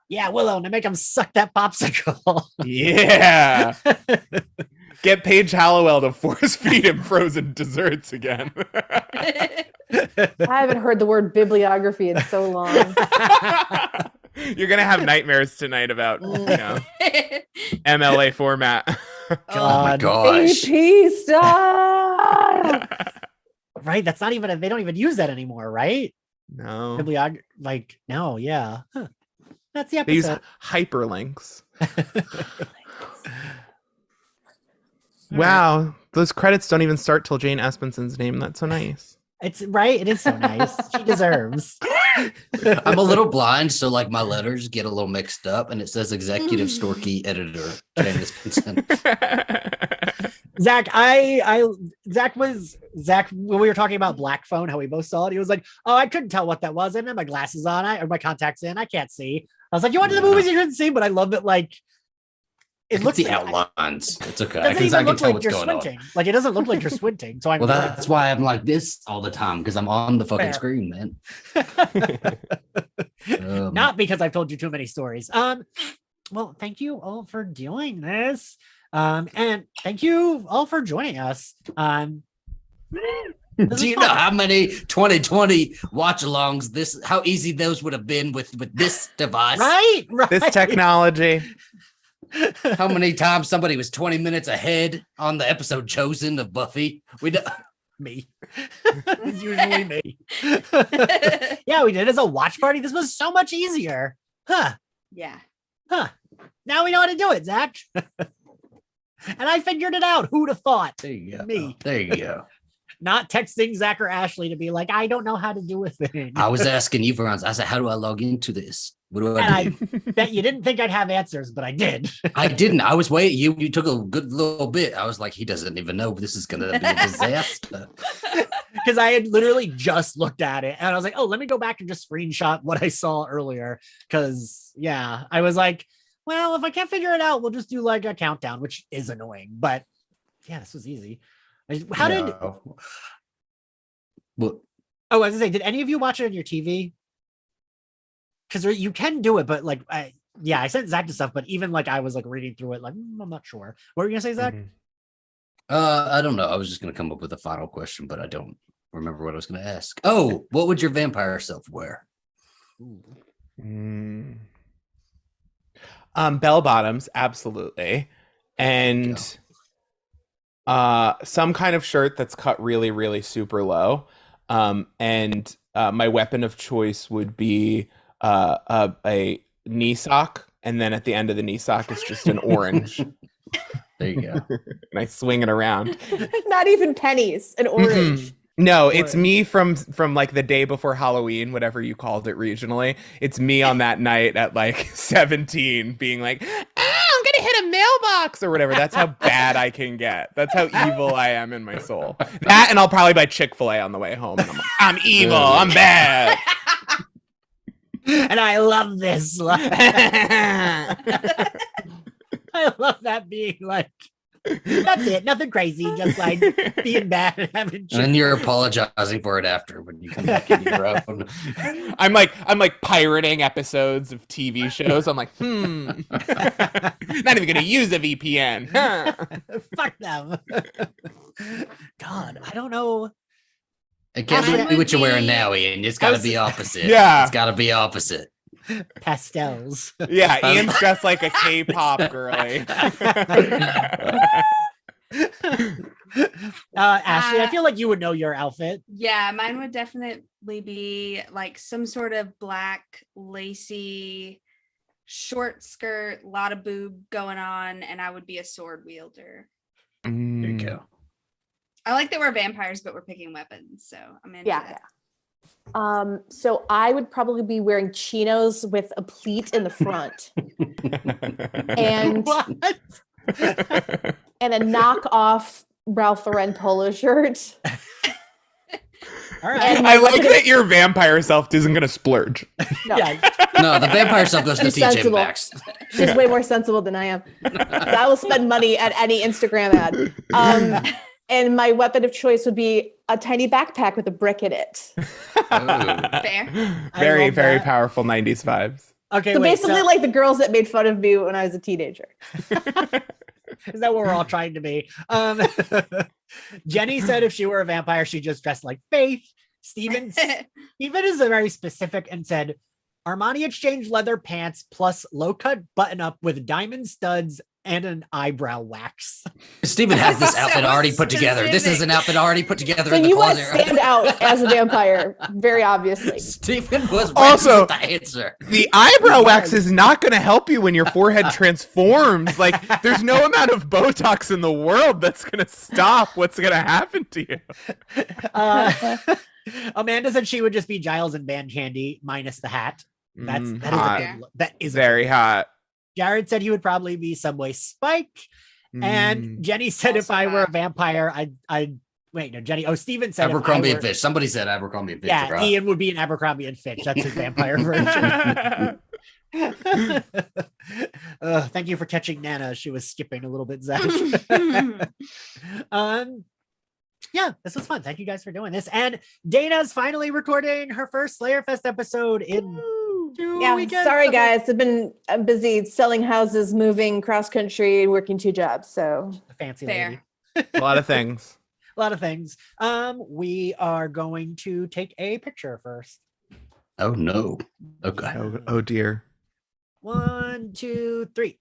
Yeah, Willow, to make him suck that popsicle. Yeah. Get Paige Hallowell to force feed him frozen desserts again. I haven't heard the word bibliography in so long. You're gonna have nightmares tonight about MLA format. Oh my God. gosh. AP style. Right? That's not even they don't even use that anymore, right? No. No, yeah. Huh. That's the They use episode. hyperlinks. Wow, those credits don't even start till Jane Espenson's name. That's so nice. It's right. It is so nice. She deserves. I'm a little blind, so like my letters get a little mixed up, and it says executive storky editor James Pinson. Zach, Zach, when we were talking about Black Phone, how we both saw it, he was like, "Oh, I couldn't tell what that was. I didn't have my glasses on, or my contacts in. I can't see." I was like, "You went to the movies, you couldn't see," but I love that. Like, It looks the like, outlines. It's okay. doesn't Because I even can look tell like what's you're going squinting. Like, it doesn't look like you're squinting. So I'm on. Well, that's why I'm like this all the time, because I'm on the fucking Fair. screen, man. Not because I've told you too many stories. Well, thank you all for doing this. And thank you all for joining us. This Do is you fun. know how many 2020 watch-alongs how easy those would have been with this device? Right? This technology. How many times somebody was 20 minutes ahead on the episode chosen of Buffy? We do- Me. It's usually me. Yeah, we did it as a watch party. This was so much easier. Huh. Yeah. Huh. Now we know how to do it, Zach. And I figured it out. Who'd have thought? There you go. Me. There you go. Not texting Zach or Ashley to be like, I don't know how to do a thing. I was asking you for answers. I said, how do I log into this? What do And I I do? bet you didn't think I'd have answers, but I did. I didn't. I was waiting. You took a good little bit. I was like, he doesn't even know this is gonna be a disaster. Because I had literally just looked at it and I was like, oh, let me go back and just screenshot what I saw earlier. Because yeah, I was like, well, if I can't figure it out, we'll just do like a countdown, which is annoying. But yeah, this was easy. How did Well, I was gonna say, did any of you watch it on your TV? Because you can do it, but like I sent Zach to stuff, but even like I was like reading through it, like I'm not sure. What were you gonna say, Zach? I don't know. I was just gonna come up with a final question, but I don't remember what I was gonna ask. Oh, what would your vampire self wear? Bell bottoms, absolutely, and some kind of shirt that's cut really, really super low. And my weapon of choice would be a knee sock, and then at the end of the knee sock is just an orange. There you go. And I swing it around. Not even pennies, an orange. No, it's me from like the day before Halloween, whatever you called it regionally. It's me on that night at like 17 being like, I'm gonna hit a mailbox or whatever. That's how bad I can get. That's how evil I am in my soul. That, and I'll probably buy Chick-fil-A on the way home. And I'm like, I'm evil, I'm bad. And I love this. I love that being like, that's it, nothing crazy, just like being bad and having And then you're apologizing for it after when you come back into your own. I'm like pirating episodes of TV shows. I'm like, not even gonna use a VPN. Fuck them. God, I don't know. It can't be what you're wearing now, Ian. It's got to be opposite. Yeah. It's got to be opposite. Pastels. Yeah, Ian's dressed like a K-pop girly. Ashley, I feel like you would know your outfit. Yeah, mine would definitely be like some sort of black lacy short skirt, a lot of boob going on, and I would be a sword wielder. There you go. I like that we're vampires, but we're picking weapons, so I'm into that. Yeah. So I would probably be wearing chinos with a pleat in the front. And What? and a knockoff Ralph Lauren polo shirt. All right. And I like that your vampire self isn't gonna splurge. No, Yeah. No, the vampire stuff goes to She's TJ sensible. Maxx. she's way more sensible than I am. I will spend money at any Instagram ad. And my weapon of choice would be a tiny backpack with a brick in it. Fair. Very, love very that. powerful 90s vibes. Okay, So wait. basically, like the girls that made fun of me when I was a teenager. Is that what we're all trying to be? Jenny said if she were a vampire, she'd just dress like Faith. Steven is a very specific and said Armani Exchange leather pants plus low cut button up with diamond studs and an eyebrow wax. Steven has this So outfit already put together. This is an outfit already put together So in the you want to closet. stand out as a vampire, very obviously. Steven was Also- with the answer. The eyebrow wax is not going to help you when your forehead transforms. Like, there's no amount of Botox in the world that's going to stop what's going to happen to you. Amanda said she would just be Giles and Band Candy minus the hat. That is hot. a good look. That is Very hot. Jared said he would probably be Subway Spike. And Jenny said if Also I were a hot. vampire, I'd wait, no, Jenny. Oh, Steven said if I Abercrombie and were- Fitch. Somebody said Abercrombie and Fitch. Yeah, right? Ian would be an Abercrombie and Fitch. That's his vampire version. Thank you for catching Nana. She was skipping a little bit, Zach. Yeah, this was fun. Thank you guys for doing this. And Dana's finally recording her first Slayerfest episode in 2 Yeah, weekends. sorry guys. I'm busy selling houses, moving cross country, working 2 jobs. So Fancy Fair. lady. A lot of things. A lot of things. We are going to take a picture first. Oh no. Okay. Oh dear. 1, 2, 3.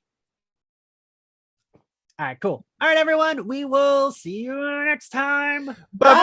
All right, cool. All right, everyone. We will see you next time. Buffy